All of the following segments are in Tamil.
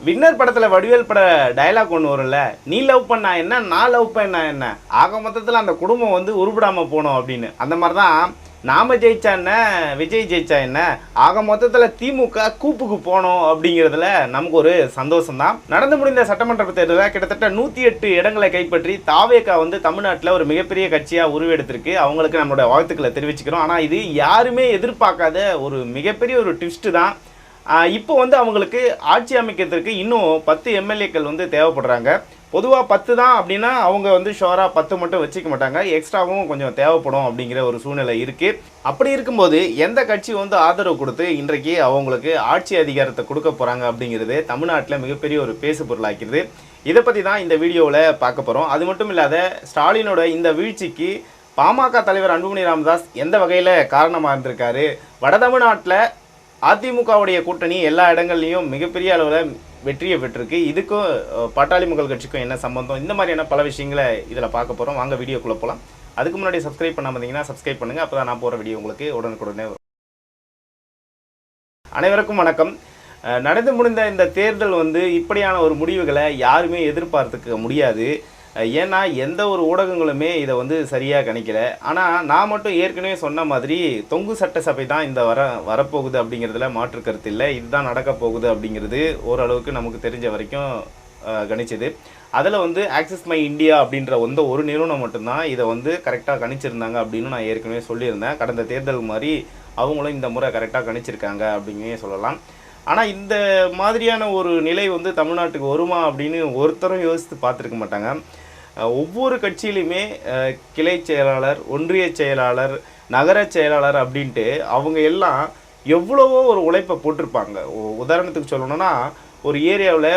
வின்னர் படத்தில் வடிவேல் பட டயலாக் ஒன்று வரும்ல, நீ லவ் பண்ணா என்ன, நான் லவ் பண்ணா என்ன, ஆக மொத்தத்தில் அந்த குடும்பம் வந்து உருப்பிடாமல் போகணும் அப்படின்னு. அந்த மாதிரி தான் நாம ஜெயிச்சா என்ன, விஜய் ஜெயிச்சா என்ன, ஆக மொத்தத்தில் திமுக கூப்புக்கு போனோம் அப்படிங்கிறதுல நமக்கு ஒரு சந்தோஷம் தான். நடந்து முடிந்த சட்டமன்ற தேர்தலில் கிட்டத்தட்ட 108 இடங்களை கைப்பற்றி தாவேகா வந்து தமிழ்நாட்டில் ஒரு மிகப்பெரிய கட்சியாக உருவெடுத்திருக்கு. அவங்களுக்கு நம்மளோட வாழ்த்துக்களை தெரிவிச்சுக்கிறோம். ஆனால் இது யாருமே எதிர்பார்க்காத ஒரு மிகப்பெரிய ஒரு ட்விஸ்ட்டு தான். இப்போ வந்து அவங்களுக்கு ஆட்சி அமைக்கிறதுக்கு இன்னும் 10 எம்எல்ஏக்கள் வந்து தேவைப்படுறாங்க. பொதுவாக 10 தான் அப்படின்னா அவங்க வந்து ஷோராக 10 மட்டும் வச்சுக்க மாட்டாங்க, எக்ஸ்ட்ராவும் கொஞ்சம் தேவைப்படும் அப்படிங்கிற ஒரு சூழ்நிலை இருக்குது. அப்படி இருக்கும்போது எந்த கட்சி வந்து ஆதரவு கொடுத்து இன்றைக்கு அவங்களுக்கு ஆட்சி அதிகாரத்தை கொடுக்க போகிறாங்க அப்படிங்கிறது தமிழ்நாட்டில் மிகப்பெரிய ஒரு பேசு பொருளாக்கிறது. இதை பற்றி தான் இந்த வீடியோவில் பார்க்க போகிறோம். அது மட்டும் இல்லாத ஸ்டாலினோட இந்த வீழ்ச்சிக்கு பாமக தலைவர் அன்புமணி ராமதாஸ் எந்த வகையில் காரணமாக இருந்திருக்காரு, வட தமிழ்நாட்டில் அதிமுகவுடைய கூட்டணி எல்லா இடங்கள்லையும் மிகப்பெரிய அளவில் வெற்றியை பெற்றிருக்கு, இதுக்கும் பாட்டாளி மக்கள் கட்சிக்கும் என்ன சம்பந்தம், இந்த மாதிரியான பல விஷயங்களை இதில் பார்க்க போகிறோம். வாங்க வீடியோக்குள்ளே போகலாம். அதுக்கு முன்னாடி சப்ஸ்கிரைப் பண்ணாமல் இருந்தீங்கன்னா சப்ஸ்கிரைப் பண்ணுங்கள், அப்போ தான் நான் போகிற வீடியோ உங்களுக்கு உடனுக்குடனே வரும். அனைவருக்கும் வணக்கம். நடந்து முடிந்த இந்த தேர்தல் வந்து இப்படியான ஒரு முடிவுகளை யாருமே எதிர்பார்த்துக்க முடியாது. ஏன்னா எந்த ஒரு ஊடகங்களுமே இதை வந்து சரியாக கணிக்கல. ஆனால் நான் மட்டும் ஏற்கனவே சொன்ன மாதிரி தொங்கு சட்டசபை தான் இந்த வரப்போகுது அப்படிங்கிறதுல மாற்று கருத்து இல்லை. இதுதான் நடக்க போகுது அப்படிங்கிறது ஓரளவுக்கு நமக்கு தெரிஞ்ச வரைக்கும் கணிச்சது. அதில் வந்து ஆக்சிஸ் மை இந்தியா அப்படின்ற ஒரு நிறுவனம் மட்டும்தான் இதை வந்து கரெக்டாக கணிச்சிருந்தாங்க அப்படின்னு நான் ஏற்கனவே சொல்லியிருந்தேன். கடந்த தேர்தல் மாதிரி அவங்களும் இந்த முறை கரெக்டாக கணிச்சிருக்காங்க அப்படிங்கவே சொல்லலாம். ஆனால் இந்த மாதிரியான ஒரு நிலை வந்து தமிழ்நாட்டுக்கு வருமா அப்படின்னு ஒருத்தரும் யோசித்து பார்த்துருக்க மாட்டாங்க. ஒவ்வொரு கட்சியிலையுமே கிளை செயலாளர், ஒன்றிய செயலாளர், நகர செயலாளர் அப்படின்ட்டு அவங்க எல்லாம் எவ்வளவோ ஒரு உழைப்பை போட்டிருப்பாங்க. உதாரணத்துக்கு சொல்லணும்னா, ஒரு ஏரியாவில்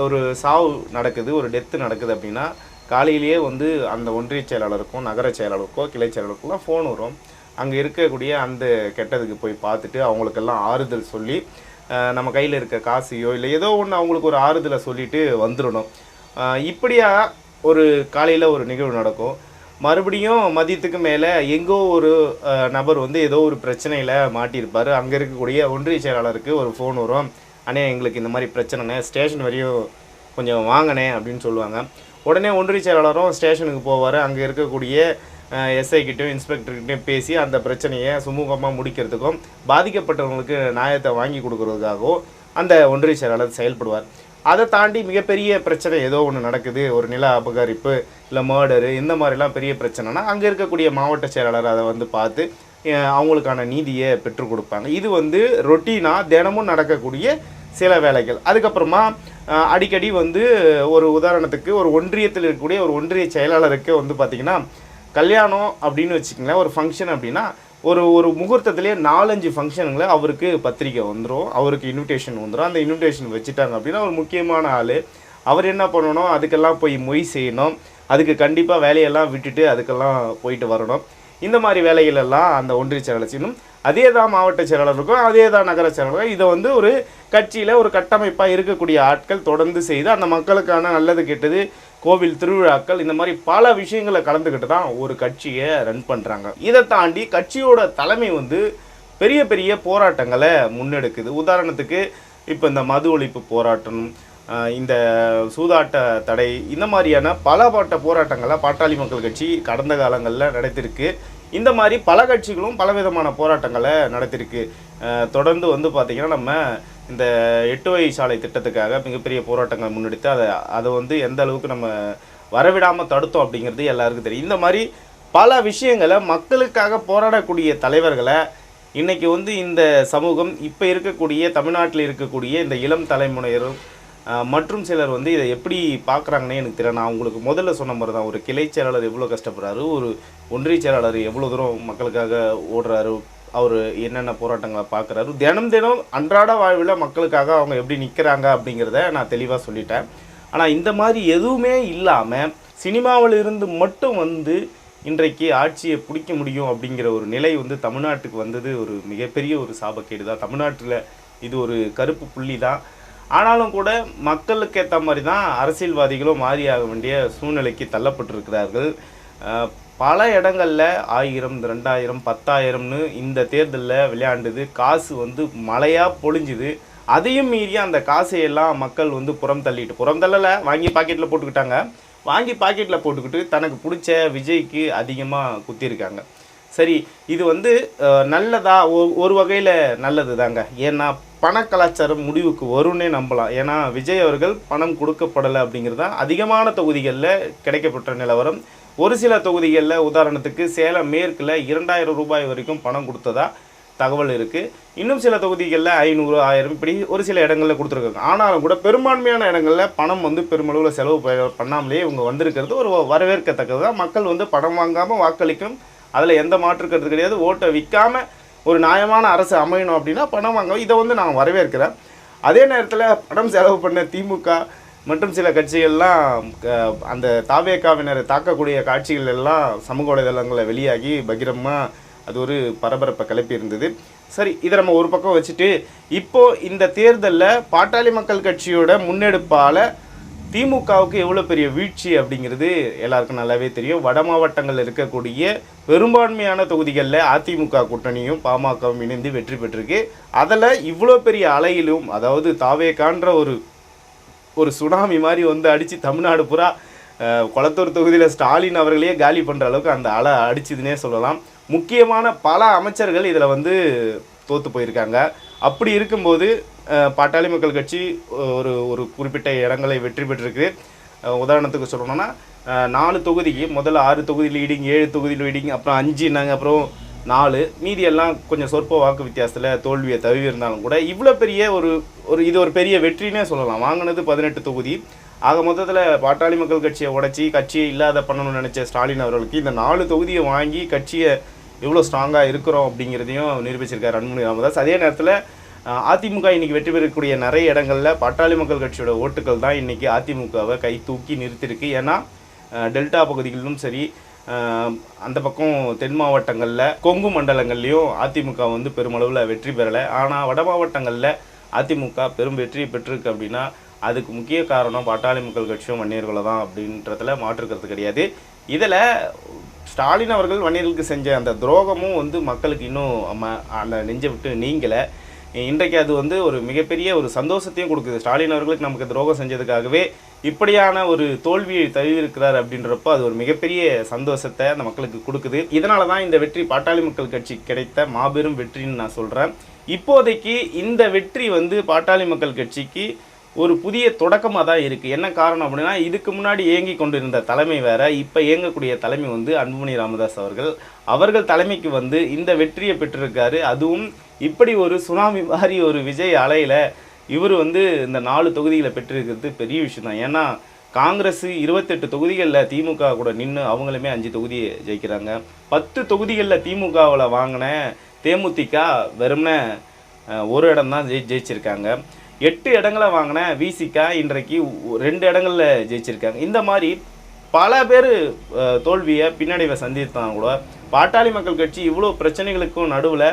ஒரு சாவு நடக்குது, ஒரு டெத்து நடக்குது அப்படின்னா காலையிலேயே வந்து அந்த ஒன்றிய செயலாளருக்கும் நகர செயலாளருக்கோ கிளை செயலாளருக்குலாம் ஃபோன் வரும். அங்கே இருக்கக்கூடிய அந்த கெட்டதுக்கு போய் பார்த்துட்டு அவங்களுக்கெல்லாம் ஆறுதல் சொல்லி நம்ம கையில் இருக்க காசையோ இல்லை ஏதோ ஒன்று அவங்களுக்கு ஒரு ஆறுதலை சொல்லிட்டு வந்துடணும். இப்படியா ஒரு காலையில் ஒரு நிகழ்வு நடக்கும். மறுபடியும் மதியத்துக்கு மேலே எங்கோ ஒரு நபர் வந்து ஏதோ ஒரு பிரச்சனையில் மாட்டியிருப்பார். அங்கே இருக்கக்கூடிய ஒன்றிய செயலாளருக்கு ஒரு ஃபோன் வரும், அண்ணே எங்களுக்கு இந்த மாதிரி பிரச்சனைண்ணே, ஸ்டேஷன் வரையும் கொஞ்சம் வாங்கினே அப்படின்னு சொல்லுவாங்க. உடனே ஒன்றிய செயலாளரும் ஸ்டேஷனுக்கு போவார். அங்கே இருக்கக்கூடிய எஸ்ஐக்கிட்டையும் இன்ஸ்பெக்டர்கிட்டையும் பேசி அந்த பிரச்சனையை சுமூகமாக முடிக்கிறதுக்கும் பாதிக்கப்பட்டவங்களுக்கு நியாயத்தை வாங்கி கொடுக்குறதுக்காகவும் அந்த ஒன்றிய செயலாளர் செயல்படுவார். அதை தாண்டி மிகப்பெரிய பிரச்சனை ஏதோ ஒன்று நடக்குது, ஒரு நில அபகரிப்பு இல்லை மர்டரு, இந்த மாதிரிலாம் பெரிய பிரச்சனைனா அங்கே இருக்கக்கூடிய மாவட்ட செயலாளர் அதை வந்து பார்த்து அவங்களுக்கான நீதியை பெற்றுக் கொடுப்பாங்க. இது வந்து ரொட்டீனாக தினமும் நடக்கக்கூடிய சில வேலைகள். அதுக்கப்புறமா அடிக்கடி வந்து ஒரு உதாரணத்துக்கு ஒரு ஒன்றியத்தில் இருக்கக்கூடிய ஒரு ஒன்றிய செயலாளருக்கு வந்து பார்த்திங்கன்னா கல்யாணம் அப்படின்னு வச்சுக்கங்களேன், ஒரு ஃபங்க்ஷன் அப்படின்னா ஒரு முகூர்த்தத்துலேயே 4-5 ஃபங்க்ஷனுங்களை அவருக்கு பத்திரிக்கை வந்துடும், அவருக்கு இன்விடேஷன் வந்துடும். அந்த இன்விடேஷன் வச்சுட்டாங்க அப்படின்னா ஒரு முக்கியமான ஆள். அவர் என்ன பண்ணணும், அதுக்கெல்லாம் போய் மொய் செய்யணும், அதுக்கு கண்டிப்பாக வேலையெல்லாம் விட்டுட்டு அதுக்கெல்லாம் போயிட்டு வரணும். இந்த மாதிரி வேலைகளெல்லாம் அந்த ஒன்றிய செயலாளர் செய்யணும். அதே தான் மாவட்ட செயலாளருக்கும், அதே தான் நகர செயலாளருக்கும். இதை வந்து ஒரு கட்சியில் ஒரு கட்டமைப்பாக இருக்கக்கூடிய ஆட்கள் தொடர்ந்து செய்து அந்த மக்களுக்கான நல்லது கெட்டது, கோவில் திருவிழாக்கள், இந்த மாதிரி பல விஷயங்களை கலந்துக்கிட்டு தான் ஒரு கட்சியை ரன் பண்ணுறாங்க. இதை தாண்டி கட்சியோட தலைமை வந்து பெரிய பெரிய போராட்டங்களை முன்னெடுக்குது. உதாரணத்துக்கு இப்போ இந்த மது ஒழிப்பு போராட்டம், இந்த சூதாட்ட தடை, இந்த மாதிரியான பலப்பட்ட போராட்டங்களை பாட்டாளி மக்கள் கட்சி கடந்த காலங்களில் நடத்திருக்கு. இந்த மாதிரி பல கட்சிகளும் பலவிதமான போராட்டங்களை நடத்திருக்கு. தொடர்ந்து வந்து பார்த்திங்கன்னா நம்ம இந்த 8 வழி சாலை திட்டத்துக்காக மிகப்பெரிய போராட்டங்கள் முன்னெடுத்து அதை வந்து எந்த அளவுக்கு நம்ம வரவிடாமல் தடுத்தோம் அப்படிங்கிறது எல்லாருக்கும் தெரியும். இந்த மாதிரி பல விஷயங்களை மக்களுக்காக போராடக்கூடிய தலைவர்களை இன்றைக்கி வந்து இந்த சமூகம் இப்போ இருக்கக்கூடிய தமிழ்நாட்டில் இருக்கக்கூடிய இந்த இளம் தலைமுறையினரும் மற்றும் சிலர் வந்து இதை எப்படி பார்க்குறாங்கன்னே எனக்கு தெரியல. நான் உங்களுக்கு முதல்ல சொன்ன மாதிரி தான், ஒரு கிளை செயலாளர் எவ்வளோ கஷ்டப்படுறாரு, ஒரு ஒன்றிய செயலாளர் எவ்வளோ தூரம் மக்களுக்காக ஓடுறாரு, அவர் என்னென்ன போராட்டங்களை பார்க்குறாரு, தினம் தினம் அன்றாட வாழ்வில் மக்களுக்காக அவங்க எப்படி நிற்கிறாங்க அப்படிங்கிறத நான் தெளிவாக சொல்லிட்டேன். ஆனால் இந்த மாதிரி எதுவுமே இல்லாமல் சினிமாவில் இருந்து மட்டும் வந்து இன்றைக்கு ஆட்சியை பிடிக்க முடியும் அப்படிங்கிற ஒரு நிலை வந்து தமிழ்நாட்டுக்கு வந்தது ஒரு மிகப்பெரிய ஒரு சாபக்கேடு தான். தமிழ்நாட்டில் இது ஒரு கருப்பு புள்ளி தான். ஆனாலும் கூட மக்களுக்கு ஏற்ற மாதிரி தான் அரசியல்வாதிகளும் மாறியாக வேண்டிய சூழ்நிலைக்கு தள்ளப்பட்டிருக்கிறார்கள். பல இடங்களில் 1000, 2000, 10,000ன்னு இந்த தேர்தலில் விளையாண்டுது. காசு வந்து மழையாக பொழிஞ்சுது. அதையும் மீறி அந்த காசையெல்லாம் மக்கள் வந்து புறம் தள்ளலை, வாங்கி பாக்கெட்டில் போட்டுக்கிட்டாங்க. வாங்கி பாக்கெட்டில் போட்டுக்கிட்டு தனக்கு பிடிச்ச விஜய்க்கு அதிகமாக குத்திருக்காங்க. சரி, இது வந்து நல்லதா? ஒரு வகையில் நல்லது தாங்க. ஏன்னா பண கலாச்சாரம் முடிவுக்கு வரும்னே நம்பலாம். ஏன்னா விஜய் அவர்கள் பணம் கொடுக்கப்படலை அப்படிங்கிறது தான் அதிகமான தொகுதிகளில் கிடைக்கப்பட்ட நிலவரம். ஒரு சில தொகுதிகளில் உதாரணத்துக்கு சேலம் மேற்கில் 2000 ரூபாய் வரைக்கும் பணம் கொடுத்ததா தகவல் இருக்குது. இன்னும் சில தொகுதிகளில் 500, 1000 இப்படி ஒரு சில இடங்களில் கொடுத்துருக்காங்க. ஆனாலும் கூட பெரும்பான்மையான இடங்களில் பணம் வந்து பெருமளவில் செலவு பண்ணாமலே இவங்க வந்திருக்கிறது ஒரு வரவேற்கத்தக்கது தான். மக்கள் வந்து பணம் வாங்காமல் வாக்களிக்கும், அதில் எந்த மாற்று கருத்து கிடையாது. ஓட்டை விற்காமல் ஒரு நியாயமான அரசு அமையணும் அப்படின்னா பணம் வாங்க, இதை வந்து நான் வரவேற்கிறேன். அதே நேரத்தில் பணம் செலவு பண்ண திமுக மற்றும் சில கட்சிகள்லாம் அந்த தாவேகாவினரை தாக்கக்கூடிய காட்சிகள் எல்லாம் சமூக வலைதளங்களில் வெளியாகி பகிரமாக அது ஒரு பரபரப்பை கிளப்பி இருந்தது. சரி, இதை நம்ம ஒரு பக்கம் வச்சுட்டு இப்போது இந்த தேர்தலில் பாட்டாளி மக்கள் கட்சியோட முன்னெடுப்பால் திமுகவுக்கு எவ்வளோ பெரிய வீழ்ச்சி அப்படிங்கிறது எல்லாருக்கும் நல்லாவே தெரியும். வட மாவட்டங்களில் இருக்கக்கூடிய பெரும்பான்மையான தொகுதிகளில் அதிமுக கூட்டணியும் பாமகவும் இணைந்து வெற்றி பெற்றிருக்கு. அதில் இவ்வளோ பெரிய அலையிலும், அதாவது தாவேகான்ற ஒரு சுனாமி மாதிரி வந்து அடித்து தமிழ்நாடு பூரா கொளத்தூர் தொகுதியில் ஸ்டாலின் அவர்களையே காலி பண்ணுற அளவுக்கு அந்த அலை அடிச்சுதுன்னே சொல்லலாம். முக்கியமான பல அமைச்சர்கள் இதில் வந்து தோற்று போயிருக்காங்க. அப்படி இருக்கும்போது பாட்டாளி மக்கள் கட்சி ஒரு குறிப்பிட்ட இடங்களை வெற்றி பெற்றிருக்கு. உதாரணத்துக்கு சொல்லணும்னா 4 தொகுதிக்கு முதல்ல 6 தொகுதி லீடிங், 7 தொகுதி லீடிங், அப்புறம் 5 அப்புறம் 4 மீதி எல்லாம் கொஞ்சம் சொற்ப வாக்கு வித்தியாசத்தில் தோல்வியை தழுவி இருந்தாலும் கூட இவ்வளோ பெரிய இது ஒரு பெரிய வெற்றினே சொல்லலாம். வாங்கினது 18 தொகுதி. ஆக மொத்தத்தில் பாட்டாளி மக்கள் கட்சியை உடைச்சி கட்சியை இல்லாத பண்ணணும்னு நினச்ச ஸ்டாலின் அவர்களுக்கு இந்த 4 தொகுதியை வாங்கி கட்சியை எவ்வளோ ஸ்ட்ராங்காக இருக்கிறோம் அப்படிங்கிறதையும் நிரூபிச்சிருக்கார் அன்புமணி ராமதாஸ். அதே நேரத்தில் அதிமுக இன்றைக்கி வெற்றி பெறக்கூடிய நிறைய இடங்களில் பாட்டாளி மக்கள் கட்சியோட ஓட்டுக்கள் தான் இன்றைக்கி அதிமுகவை கை தூக்கி நிறுத்திருக்கு. ஏன்னா டெல்டா பகுதிகளிலும் சரி, அந்த பக்கம் தென் மாவட்டங்களில் கொங்கு மண்டலங்கள்லேயும் அதிமுக வந்து பெருமளவில் வெற்றி பெறலை. ஆனால் வட மாவட்டங்களில் அதிமுக பெரும் வெற்றியை பெற்றிருக்கு. அப்படின்னா அதுக்கு முக்கிய காரணம் பாட்டாளி மக்கள் கட்சியும் வன்னியர்களை தான் அப்படின்றதுல மாற்றுக்கிறது கிடையாது. இதில் ஸ்டாலின் அவர்கள் வன்னியர்களுக்கு செஞ்ச அந்த துரோகமும் வந்து மக்களுக்கு இன்னும் அந்த நெஞ்சை விட்டு நீங்கலை. இன்றைக்கு அது வந்து ஒரு மிகப்பெரிய ஒரு சந்தோஷத்தையும் கொடுக்குது. ஸ்டாலின் அவர்களுக்கு நமக்கு துரோகம் செஞ்சதுக்காகவே இப்படியான ஒரு தோல்வியை தழுவிருக்கிறார் அப்படின்றப்போ அது ஒரு மிகப்பெரிய சந்தோஷத்தை அந்த மக்களுக்கு கொடுக்குது. இதனால தான் இந்த வெற்றி பாட்டாளி மக்கள் கட்சி கிடைத்த மாபெரும் வெற்றின்னு நான் சொல்கிறேன். இப்போதைக்கு இந்த வெற்றி வந்து பாட்டாளி மக்கள் கட்சிக்கு ஒரு புதிய தொடக்கமாக தான் இருக்குது. என்ன காரணம் அப்படின்னா, இதுக்கு முன்னாடி இயங்கி கொண்டிருந்த தலைமை வேறு, இப்போ இயங்கக்கூடிய தலைமை வந்து அன்புமணி ராமதாஸ் அவர்கள் தலைமைக்கு வந்து இந்த வெற்றியை பெற்றிருக்காரு. அதுவும் இப்படி ஒரு சுனாமி மாதிரி ஒரு விஜய் அலையில் இவர் வந்து இந்த 4 தொகுதிகளை பெற்றிருக்கிறது பெரிய விஷயம் தான். ஏன்னா காங்கிரஸ் 28 தொகுதிகளில் திமுக கூட நின்று அவங்களுமே 5 தொகுதியை ஜெயிக்கிறாங்க. 10 தொகுதிகளில் திமுகவில் வாங்கின தேமுதிக வெறும்னே ஒரு இடம் தான் ஜெயிச்சிருக்காங்க. 8 இடங்களை வாங்கின விசிக இன்றைக்கு 2 இடங்களில் ஜெயிச்சிருக்காங்க. இந்த மாதிரி பல பேர் தோல்வியை பின்னடைவை சந்தித்தான் கூட பாட்டாளி மக்கள் கட்சி இவ்வளோ பிரச்சனைகளுக்கும் நடுவில்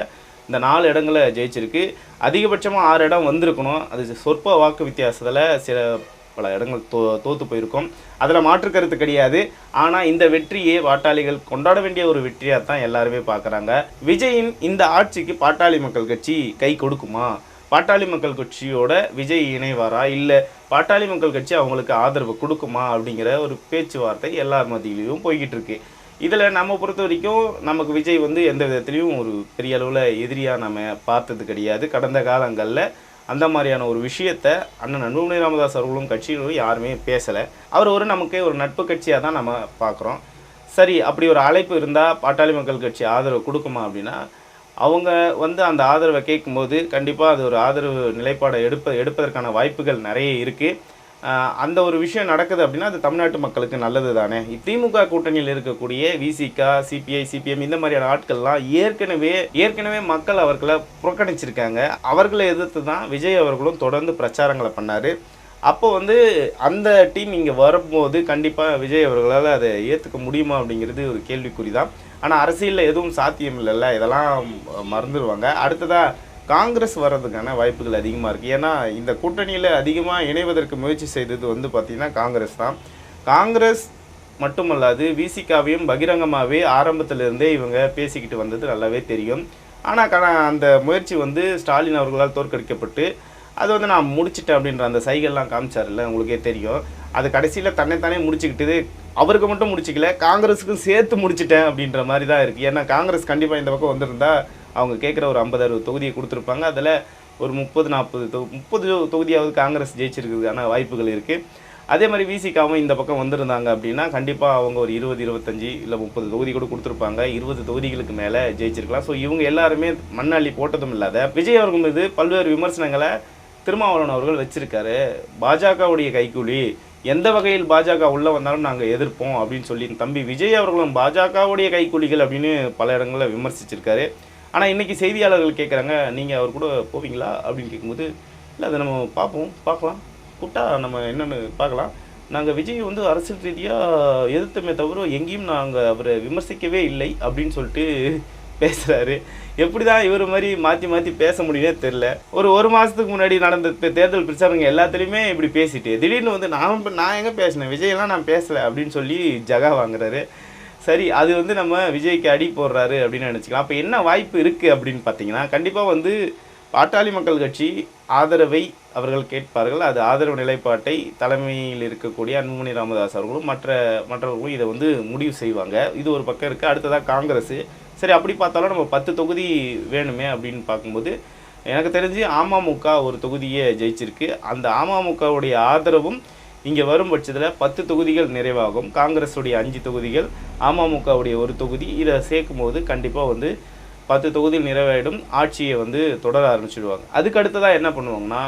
இந்த 4 இடங்களை ஜெயிச்சிருக்கு. அதிகபட்சமாக 6 இடம் வந்திருக்கணும். அது சொற்ப வாக்கு வித்தியாசத்தில் பல இடங்கள் தோற்று போயிருக்கும். அதில் மாற்று கருத்து கிடையாது. ஆனால் இந்த வெற்றியை பாட்டாளிகள் கொண்டாட வேண்டிய ஒரு வெற்றியாக தான் எல்லாருமே பார்க்குறாங்க. விஜயின் இந்த ஆட்சிக்கு பாட்டாளி மக்கள் கட்சி கை கொடுக்குமா? பாட்டாளி மக்கள் கட்சியோட விஜய் இணைவாரா, இல்லை பாட்டாளி மக்கள் கட்சி அவங்களுக்கு ஆதரவு கொடுக்குமா அப்படிங்கிற ஒரு பேச்சுவார்த்தை எல்லார் மத்தியிலையும் போய்கிட்டு இருக்கு. இதில் நம்ம பொறுத்த வரைக்கும் நமக்கு விஜய் வந்து எந்த விதத்துலையும் ஒரு பெரிய அளவில் எதிரியாக நம்ம பார்த்தது கிடையாது. கடந்த காலங்களில் அந்த மாதிரியான ஒரு விஷயத்தை அண்ணன் அன்புமணி ராமதாஸ் அவர்களும் கட்சியிலும் யாருமே பேசலை. அவர் நமக்கு ஒரு நட்பு கட்சியாக தான் நம்ம பார்க்குறோம். சரி, அப்படி ஒரு அழைப்பு இருந்தால் பாட்டாளி மக்கள் கட்சி ஆதரவு கொடுக்குமா அப்படின்னா, அவங்க வந்து அந்த ஆதரவை கேட்கும்போது கண்டிப்பாக அது ஒரு ஆதரவு நிலைப்பாடை எடுப்பதற்கான வாய்ப்புகள் நிறைய இருக்குது. அந்த ஒரு விஷயம் நடக்குது அப்படின்னா அது தமிழ்நாட்டு மக்களுக்கு நல்லது தானே. திமுக கூட்டணியில் இருக்கக்கூடிய விசிக, சிபிஐ, சிபிஎம் இந்த மாதிரியான ஆட்கள்லாம் ஏற்கனவே மக்கள் அவர்களை புறக்கணிச்சிருக்காங்க. அவர்களை எதிர்த்து தான் விஜய் அவர்களும் தொடர்ந்து பிரச்சாரங்களை பண்ணார். அப்போ வந்து அந்த டீம் இங்கே வரும்போது கண்டிப்பாக விஜய் அவர்களால் அதை ஏற்றுக்க முடியுமா அப்படிங்கிறது ஒரு கேள்விக்குறி தான். ஆனால் அரசியலில் எதுவும் சாத்தியம் இல்லைல்ல, இதெல்லாம் மறந்துடுவாங்க. அடுத்ததாக காங்கிரஸ் வர்றதுக்கான வாய்ப்புகள் அதிகமாக இருக்குது. ஏன்னா இந்த கூட்டணியில் அதிகமாக இணைவதற்கு முயற்சி செய்தது வந்து பார்த்திங்கன்னா காங்கிரஸ் தான். காங்கிரஸ் மட்டுமல்லாது விசிகாவையும் பகிரங்கமாகவே ஆரம்பத்திலிருந்தே இவங்க பேசிக்கிட்டு வந்தது நல்லாவே தெரியும். ஆனால் அந்த முயற்சி வந்து ஸ்டாலின் அவர்களால் தோற்கடிக்கப்பட்டு அது வந்து நான் முடிச்சிட்டேன் அப்படின்ற அந்த சைகள்லாம் காமிச்சார்ல, உங்களுக்கே தெரியும். அது கடைசியில் தன்னைத்தானே முடிச்சுக்கிட்டது. அவருக்கு மட்டும் முடிச்சிக்கல, காங்கிரஸுக்கும் சேர்த்து முடிச்சிட்டேன் அப்படின்ற மாதிரி தான் இருக்குது. ஏன்னா காங்கிரஸ் கண்டிப்பாக இந்த பக்கம் வந்திருந்தா அவங்க கேட்குற ஒரு 50-60 தொகுதியை கொடுத்துருப்பாங்க. அதில் ஒரு 30-40 தொகுதியாவது காங்கிரஸ் ஜெயிச்சிருக்கிறதுக்கான வாய்ப்புகள் இருக்குது. அதே மாதிரி விசிகாவும் இந்த பக்கம் வந்திருந்தாங்க அப்படின்னா கண்டிப்பாக அவங்க ஒரு 20-25 இல்லை 30 தொகுதி கூட கொடுத்துருப்பாங்க. 20 தொகுதிகளுக்கு மேலே ஜெயிச்சிருக்கலாம். ஸோ இவங்க எல்லாருமே மண்ணள்ளி போட்டதும் இல்லாத விஜய் அவர்கள் மீது பல்வேறு விமர்சனங்களை திருமாவளவன் அவர்கள் வச்சிருக்காரு. பாஜகவுடைய கைக்கூலி, எந்த வகையில் பாஜக உள்ளே வந்தாலும் நாங்கள் எதிர்ப்போம் அப்படின்னு சொல்லி தம்பி விஜய் அவர்களும் பாஜகவுடைய கைக்கூலிகள் அப்படின்னு பல இடங்களில் விமர்சிச்சிருக்காரு. ஆனால் இன்றைக்கி செய்தியாளர்கள் கேட்குறாங்க, நீங்கள் அவர் கூட போவீங்களா அப்படின்னு கேட்கும்போது, இல்லை அதை நம்ம பார்க்கலாம் கூட்டா நம்ம என்னென்னு பார்க்கலாம். நாங்கள் விஜய் வந்து அரசியல் ரீதியாக எதிர்த்தமே தவிர எங்கேயும் நாங்கள் அவரை விமர்சிக்கவே இல்லை அப்படின்னு சொல்லிட்டு பேசுகிறாரு. எப்படி தான் இவர் மாதிரி மாற்றி பேச முடியுமே தெரில. ஒரு மாதத்துக்கு முன்னாடி நடந்த தேர்தல் பிரச்சாரங்க எல்லாத்துலேயுமே இப்படி பேசிட்டு திடீர்னு வந்து நான் எங்கே பேசினேன், விஜயெல்லாம் நான் பேசலை அப்படின்னு சொல்லி ஜகா வாங்குறாரு. சரி, அது வந்து நம்ம விஜய்க்கு அடி போடுறாரு அப்படின்னு நினச்சிக்கலாம். அப்போ என்ன வாய்ப்பு இருக்குது அப்படின்னு பார்த்தீங்கன்னா, கண்டிப்பாக வந்து பாட்டாளி மக்கள் கட்சி ஆதரவை அவர்கள் கேட்பார்கள். அது ஆதரவு நிலைப்பாட்டை தலைமையில் இருக்கக்கூடிய அன்புமணி ராமதாஸ் அவர்களும் மற்றவர்களும் இதை வந்து முடிவு செய்வாங்க. இது ஒரு பக்கம் இருக்குது. அடுத்ததாக காங்கிரஸ். சரி, அப்படி பார்த்தாலும் நம்ம 10 தொகுதி வேணுமே அப்படின்னு பார்க்கும்போது எனக்கு தெரிஞ்சு அமமுக ஒரு தொகுதியே ஜெயிச்சிருக்கு. அந்த அமமுகவுடைய ஆதரவும் இங்கே வரும் பட்சத்தில் 10 தொகுதிகள் நிறைவாகும். காங்கிரஸுடைய 5 தொகுதிகள், அமமுகவுடைய ஒரு தொகுதி, இதை சேர்க்கும் போது கண்டிப்பாக வந்து 10 தொகுதியில் நிறைவேறும். ஆட்சியை வந்து தொடர ஆரம்பிச்சிடுவாங்க. அதுக்கு அடுத்ததாக என்ன பண்ணுவாங்கன்னா,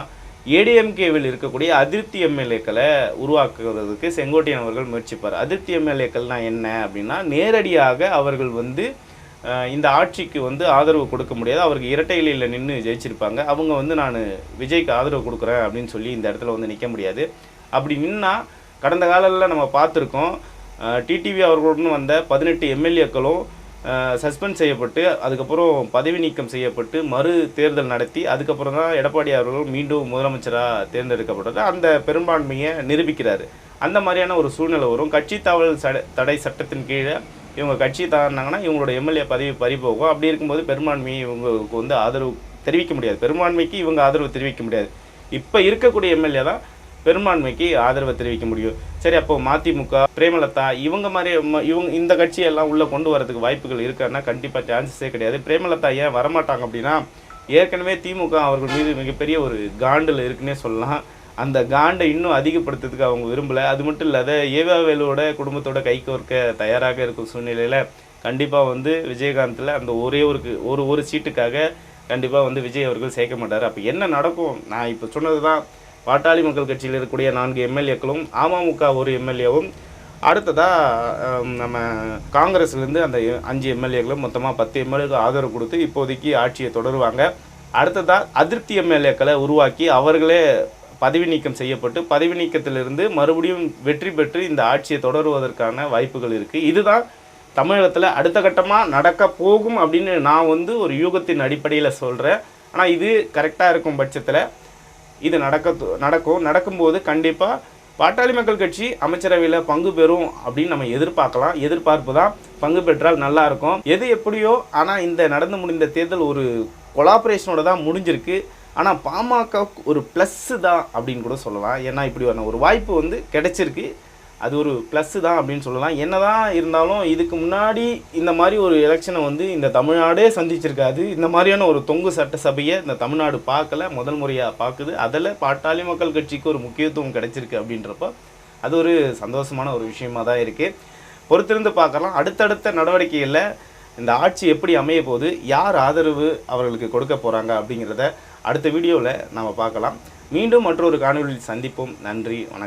ஏடிஎம்கேவில் இருக்கக்கூடிய அதிருப்தி எம்எல்ஏக்களை உருவாக்குவதற்கு செங்கோட்டையன் அவர்கள் முயற்சிப்பார். அதிருப்தி எம்எல்ஏக்கள்னால் என்ன அப்படின்னா, நேரடியாக அவர்கள் வந்து இந்த ஆட்சிக்கு வந்து ஆதரவு கொடுக்க முடியாது. அவருக்கு இரட்டை இலையில் நின்று ஜெயிச்சிருப்பாங்க. அவங்க வந்து நான் விஜய்க்கு ஆதரவு கொடுக்குறேன் அப்படின்னு சொல்லி இந்த இடத்துல வந்து நிற்க முடியாது. அப்படி நின்னால் கடந்த காலங்களில் நம்ம பார்த்துருக்கோம், டிடிவி அவர்களுடன் வந்த 18 எம்எல்ஏக்களும் சஸ்பெண்ட் செய்யப்பட்டு அதுக்கப்புறம் பதவி நீக்கம் செய்யப்பட்டு மறு தேர்தல் நடத்தி அதுக்கப்புறம் தான் எடப்பாடி அவர்கள் மீண்டும் முதலமைச்சராக தேர்ந்தெடுக்கப்பட்டது. அந்த பெரும்பான்மையை நிரூபிக்கிறார். அந்த மாதிரியான ஒரு சூழ்நிலை வரும். கட்சி தாவல் தடை சட்டத்தின் கீழே இவங்க கட்சி தாண்டினாங்கன்னா இவங்களோட எம்எல்ஏ பதவி பறிபோகும். அப்படி இருக்கும்போது பெரும்பான்மையை இவங்களுக்கு வந்து ஆதரவு தெரிவிக்க முடியாது. பெரும்பான்மைக்கு இவங்க ஆதரவு தெரிவிக்க முடியாது. இப்போ இருக்கக்கூடிய எம்எல்ஏ தான் பெரும்பான்மைக்கு ஆதரவை தெரிவிக்க முடியும். சரி, அப்போது மதிமுக, பிரேமலதா இவங்க மாதிரி இந்த கட்சியெல்லாம் உள்ளே கொண்டு வரதுக்கு வாய்ப்புகள் இருக்கான்னா கண்டிப்பாக சான்சஸே கிடையாது. பிரேமலதா ஏன் வரமாட்டாங்க அப்படின்னா, ஏற்கனவே திமுக அவர்கள் மீது மிகப்பெரிய ஒரு காண்டில் இருக்குன்னே சொல்லலாம். அந்த காண்டை இன்னும் அதிகப்படுத்துறதுக்கு அவங்க விரும்பலை. அது மட்டும் இல்லாத ஏவாவேலோட குடும்பத்தோட கைகோர்க்க தயாராக இருக்கும் சூழ்நிலையில் கண்டிப்பாக வந்து விஜயகாந்தில் அந்த ஒரு சீட்டுக்காக கண்டிப்பாக வந்து விஜய் அவர்கள் சேர்க்க மாட்டார். அப்போ என்ன நடக்கும்? நான் இப்போ சொன்னது தான். பாட்டாளி மக்கள் கட்சியில் இருக்கக்கூடிய 4 எம்எல்ஏக்களும், அமமுக ஒரு எம்எல்ஏவும், அடுத்ததாக நம்ம காங்கிரஸ்லேருந்து அந்த 5 எம்எல்ஏக்களும் மொத்தமாக 10 எம்எல்ஏக்கு ஆதரவு கொடுத்து இப்போதைக்கு ஆட்சியை தொடருவாங்க. அடுத்ததாக அதிருப்தி எம்எல்ஏக்களை உருவாக்கி அவர்களே பதவி நீக்கம் செய்யப்பட்டு பதவி நீக்கத்திலிருந்து மறுபடியும் வெற்றி பெற்று இந்த ஆட்சியை தொடருவதற்கான வாய்ப்புகள் இருக்குது. இதுதான் தமிழகத்தில் அடுத்த கட்டமாக நடக்க போகும் அப்படின்னு நான் வந்து ஒரு யூகத்தின் அடிப்படையில் சொல்கிறேன். ஆனால் இது கரெக்டாக இருக்கும் பட்சத்தில் இது நடக்கும்போது கண்டிப்பாக பாட்டாளி மக்கள் கட்சி அமைச்சரவையில் பங்கு பெறும் அப்படின்னு நம்ம எதிர்பார்ப்பு தான். பங்கு பெற்றால் நல்லாயிருக்கும். எது எப்படியோ, ஆனால் இந்த நடந்து முடிந்த தேர்தல் ஒரு கொலாபரேஷனோட தான் முடிஞ்சிருக்கு. ஆனால் பாமகவுக்கு ஒரு ப்ளஸ்ஸு தான் அப்படின்னு கூட சொல்லலாம். ஏன்னா இப்படி ஒரு வாய்ப்பு வந்து கிடைச்சிருக்கு. அது ஒரு ப்ளஸ்ஸு தான் அப்படின்னு சொல்லலாம். என்ன தான் இருந்தாலும் இதுக்கு முன்னாடி இந்த மாதிரி ஒரு எலெக்ஷனை வந்து இந்த தமிழ்நாடே சந்திச்சிருக்காது. இந்த மாதிரியான ஒரு தொங்கு சட்டசபையை இந்த தமிழ்நாடு பார்க்கல, முதல் முறையாக பார்க்குது. அதில் பாட்டாளி மக்கள் கட்சிக்கு ஒரு முக்கியத்துவம் கிடைச்சிருக்கு அப்படின்றப்ப அது ஒரு சந்தோஷமான ஒரு விஷயமாக தான் இருக்குது. பொறுத்திருந்து பார்க்கலாம். அடுத்தடுத்த நடவடிக்கைகளில் இந்த ஆட்சி எப்படி அமைய போகுது, யார் ஆதரவு அவர்களுக்கு கொடுக்க போகிறாங்க அப்படிங்கிறத அடுத்த வீடியோவில் நாம் பார்க்கலாம். மீண்டும் மற்றொரு காணொலியில் சந்திப்போம். நன்றி, வணக்கம்.